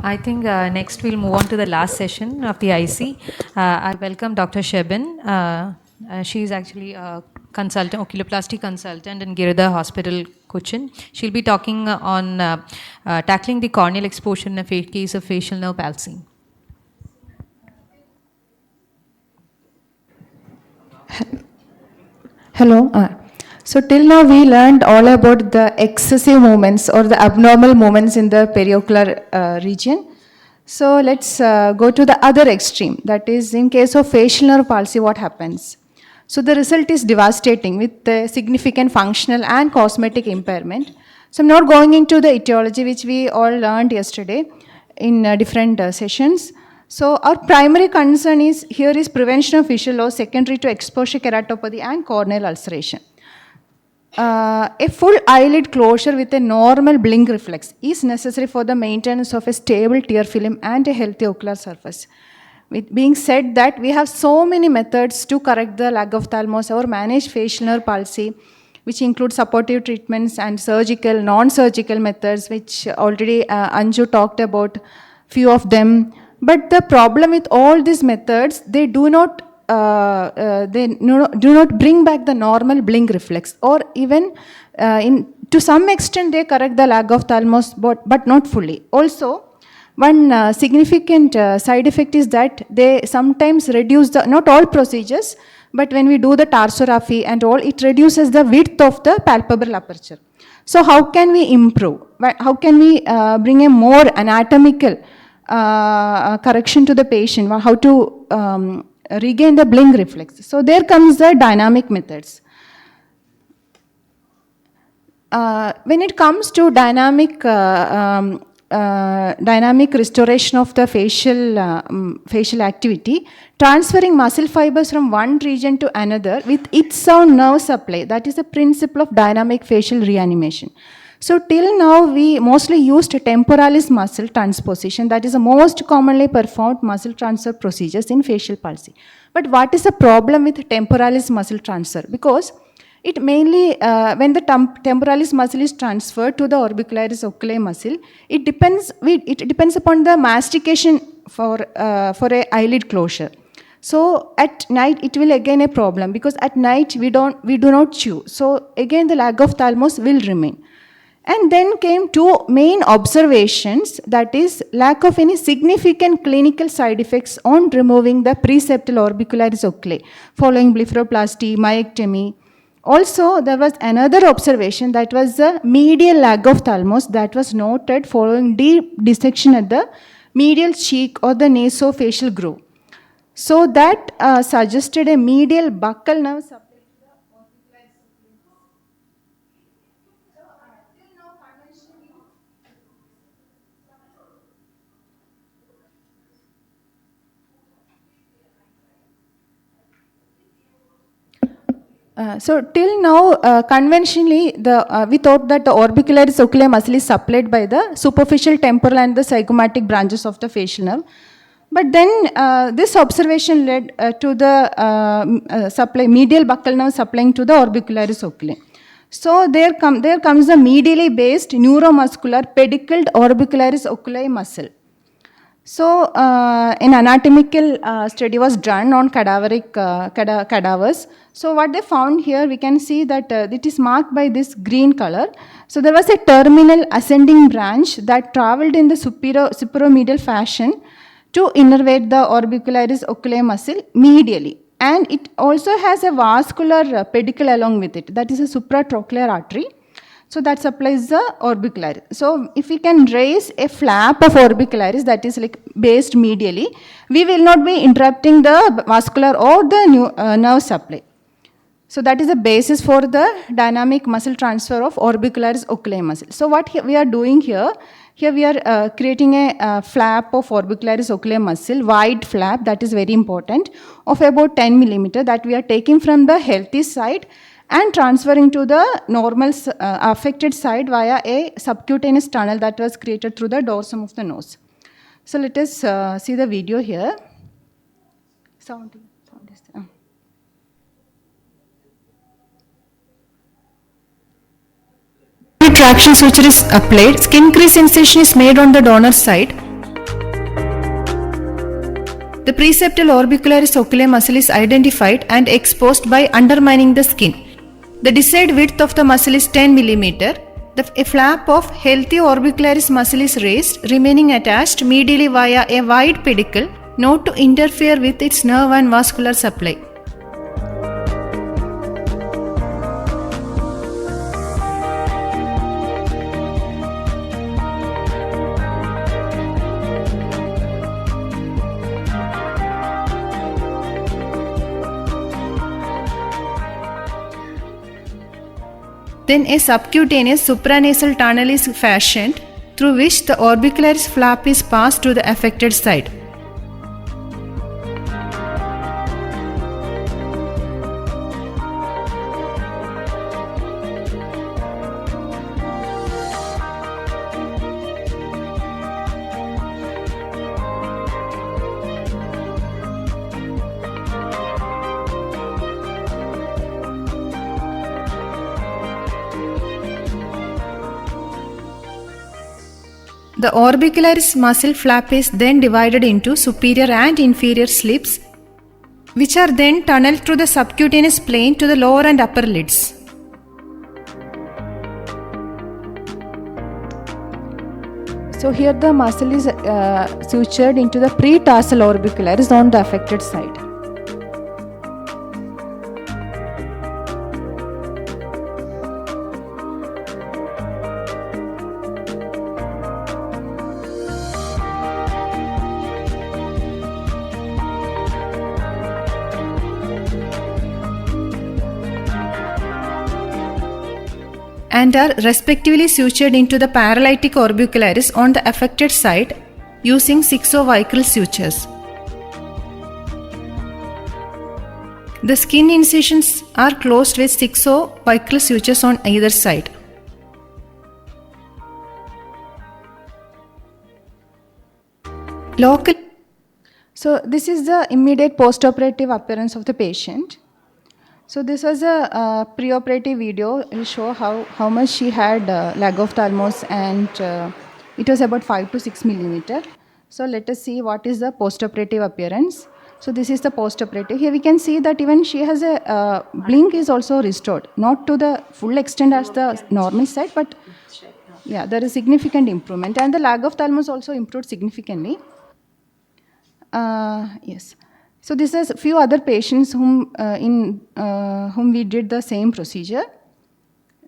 I think next we'll move on to the last session of the IC. I welcome Dr. Shebin. She is actually a consultant, oculoplasty consultant in Girida Hospital, Cochin. She'll be talking on tackling the corneal exposure in a case of facial nerve palsy. Hello. So till now we learned all about the excessive movements or the abnormal movements in the periocular region. So let's go to the other extreme. That is, in case of facial nerve palsy, what happens? So the result is devastating with significant functional and cosmetic impairment. So I'm not going into the etiology which we all learned yesterday in different sessions. So our primary concern is here is prevention of visual loss secondary to exposure keratopathy and corneal ulceration. A full eyelid closure with a normal blink reflex is necessary for the maintenance of a stable tear film and a healthy ocular surface. With being said that we have so many methods to correct the lag of ophthalmos or manage facial nerve palsy, which include supportive treatments and surgical, non-surgical methods, which already Anju talked about few of them. But the problem with all these methods, they do not bring back the normal blink reflex, or even to some extent they correct the lag of ophthalmos, but not fully. Also, one significant side effect is that they sometimes reduce the, not all procedures, but when we do the tarsorrhaphy and all, it reduces the width of the palpebral aperture. So how can we improve? How can we bring a more anatomical correction to the patient? How to regain the blink reflex? So there comes the dynamic methods. When it comes to dynamic restoration of the facial activity, transferring muscle fibers from one region to another with its own nerve supply, that is the principle of dynamic facial reanimation. So till now we mostly used temporalis muscle transposition, that is the most commonly performed muscle transfer procedures in facial palsy. But what is the problem with temporalis muscle transfer? Because it mainly, when the temporalis muscle is transferred to the orbicularis oculi muscle, it depends upon the mastication for a eyelid closure. So at night it will again a problem, because at night we do not chew. So again the lag of ophthalmos will remain. And then came two main observations, that is lack of any significant clinical side effects on removing the preseptal orbicularis oculi following blepharoplasty, myectomy. Also, there was another observation, that was the medial lag of ophthalmos that was noted following deep dissection at the medial cheek or the nasofacial groove. So that suggested a medial buccal nerve supply. So till now, conventionally, we thought that the orbicularis oculi muscle is supplied by the superficial temporal and the zygomatic branches of the facial nerve. But then this observation led to the medial buccal nerve supplying to the orbicularis oculi. So there comes the medially based neuromuscular pedicled orbicularis oculi muscle. So an anatomical study was done on cadavers. So what they found here, we can see that it is marked by this green color. So there was a terminal ascending branch that traveled in the superomedial fashion to innervate the orbicularis oculi muscle medially. And it also has a vascular pedicle along with it, that is a supratrochlear artery. So that supplies the orbicularis. So if we can raise a flap of orbicularis that is like based medially, we will not be interrupting the vascular or the nerve supply. So that is the basis for the dynamic muscle transfer of orbicularis oculi muscle. So what we are doing here we are creating a flap of orbicularis oculi muscle, wide flap, that is very important, of about 10 millimeter that we are taking from the healthy side and transferring to the normal affected side via a subcutaneous tunnel that was created through the dorsum of the nose. So let us see the video here. Traction suture is applied. Skin crease incision is made on the donor side. The preseptal orbicularis oculi muscle is identified and exposed by undermining the skin. The desired width of the muscle is 10 mm. A flap of healthy orbicularis muscle is raised, remaining attached medially via a wide pedicle, not to interfere with its nerve and vascular supply. Then a subcutaneous supranasal tunnel is fashioned through which the orbicularis flap is passed to the affected side. The orbicularis muscle flap is then divided into superior and inferior slips, which are then tunneled through the subcutaneous plane to the lower and upper lids. So here the muscle is sutured into the pre-tarsal orbicularis on the affected side. And are respectively sutured into the paralytic orbicularis on the affected side using 6O vicryl sutures. The skin incisions are closed with 6O vicryl sutures on either side. So this is the immediate post-operative appearance of the patient. So this was a pre-operative video. It will show how much she had lag of thalmus, and it was about 5 to 6 millimeter. So let us see what is the post-operative appearance. So this is the post-operative. Here we can see that even she has a blink is also restored, not to the full extent as the normal side, but yeah, there is significant improvement, and the lag of thalmus also improved significantly. Yes. So this is a few other patients whom we did the same procedure.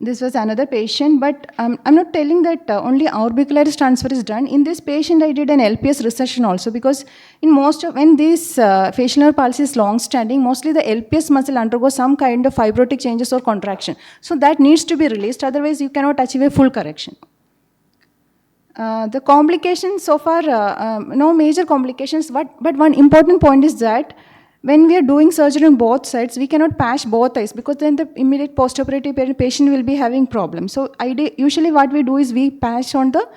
This was another patient, but I'm not telling that only orbicularis transfer is done. In this patient, I did an LPS recession also, because in when this facial nerve palsy is long-standing, mostly the LPS muscle undergoes some kind of fibrotic changes or contraction. So that needs to be released, otherwise you cannot achieve a full correction. The complications so far, no major complications, but one important point is that when we are doing surgery on both sides, we cannot patch both eyes, because then the immediate post-operative patient will be having problems. So usually what we do is we patch on the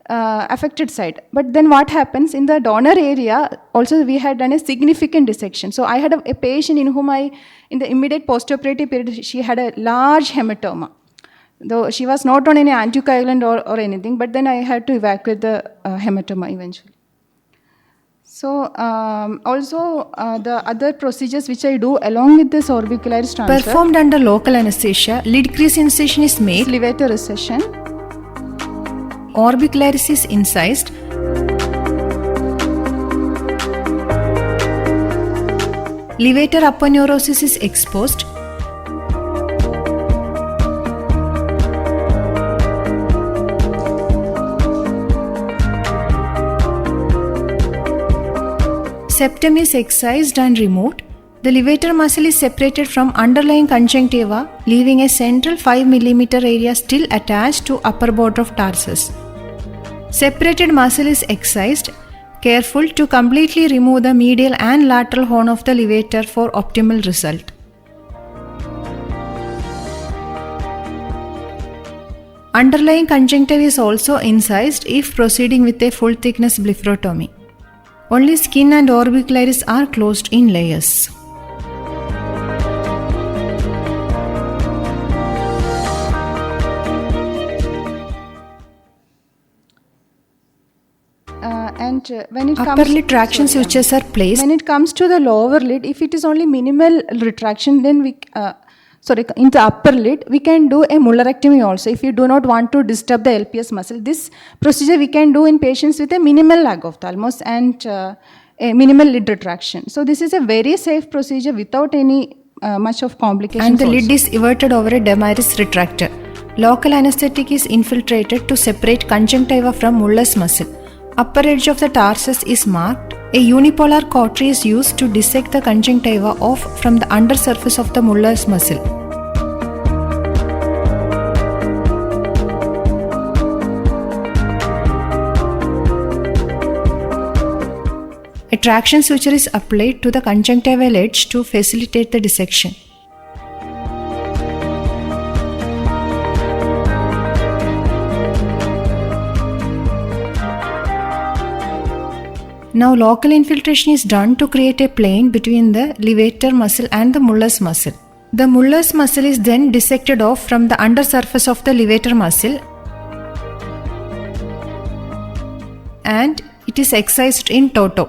affected side. But then what happens in the donor area, also we had done a significant dissection. So I had a patient in whom in the immediate post-operative period, she had a large hematoma. Though she was not on any anticoagulant or anything, but then I had to evacuate the hematoma eventually. So also the other procedures which I do along with this orbicularis transfer. Performed under local anesthesia, lid crease incision is made. Levator recession. Orbicularis is incised. Levator aponeurosis is exposed. Septum is excised and removed. The levator muscle is separated from underlying conjunctiva, leaving a central 5 mm area still attached to upper border of tarsus. Separated muscle is excised. Careful to completely remove the medial and lateral horn of the levator for optimal result. Underlying conjunctiva is also incised if proceeding with a full thickness blepharotomy. Only skin and orbicularis are closed in layers. And when it Upper comes lid traction switches are placed. when it comes to the lower lid, if it is only minimal retraction, then in the upper lid, we can do a mullerectomy also if you do not want to disturb the LPS muscle. This procedure we can do in patients with a minimal lag of thymus and a minimal lid retraction. So this is a very safe procedure without any much of complications. And the lid also. is everted over a demaris retractor. Local anesthetic is infiltrated to separate conjunctiva from Muller's muscle. Upper edge of the tarsus is marked. A unipolar cautery is used to dissect the conjunctiva off from the undersurface of the Muller's muscle. A traction suture is applied to the conjunctival edge to facilitate the dissection. Now local infiltration is done to create a plane between the levator muscle and the Muller's muscle. The Muller's muscle is then dissected off from the undersurface of the levator muscle and it is excised in toto.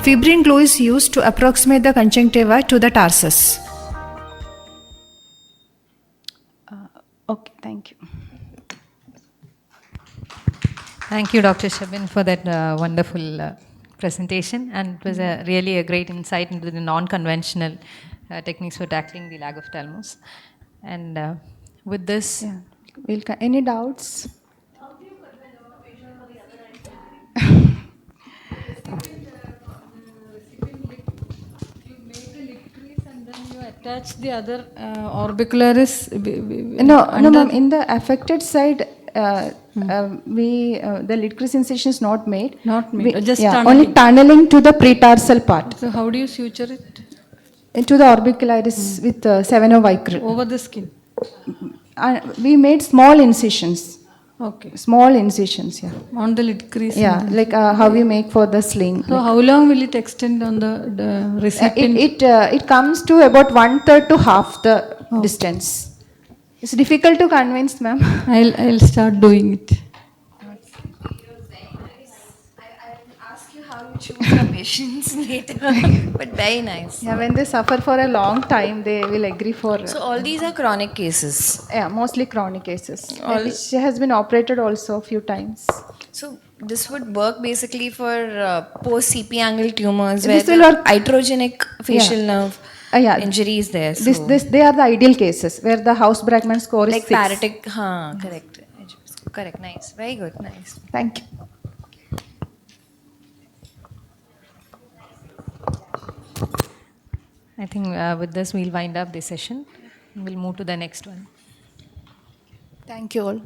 Fibrin glue is used to approximate the conjunctiva to the tarsus. Okay, thank you. Thank you, Dr. Shebin, for that wonderful presentation, and it was really a great insight into the non-conventional techniques for tackling the lag of thalamus. And with this, Any doubts? Attach the other orbicularis. No, ma'am. In the affected side, the lid crease incision is not made. Not made, just only tunneling to the pretarsal part. So how do you suture it? Into the orbicularis with 7-vicryl. Over the skin. We made small incisions. Okay. Small incisions, yeah. On the lid crease. Yeah, like how we make for the sling. So how long will it extend on the recipient? It comes to about 1/3 to half the distance. It's difficult to convince, ma'am. I'll start doing it. Ask you how you choose your patients later, but very nice. Yeah, when they suffer for a long time, they will agree for. So all these are chronic cases. Yeah, mostly chronic cases. Which has been operated also a few times. So this would work basically for post CP angle tumors This where will the work- iatrogenic facial nerve Yeah. injury is there. So They are the ideal cases where the House-Bragman score is like 6. paratic, correct. Correct, nice. Very good, nice. Thank you. I think with this we'll wind up this session. We'll move to the next one. Thank you all.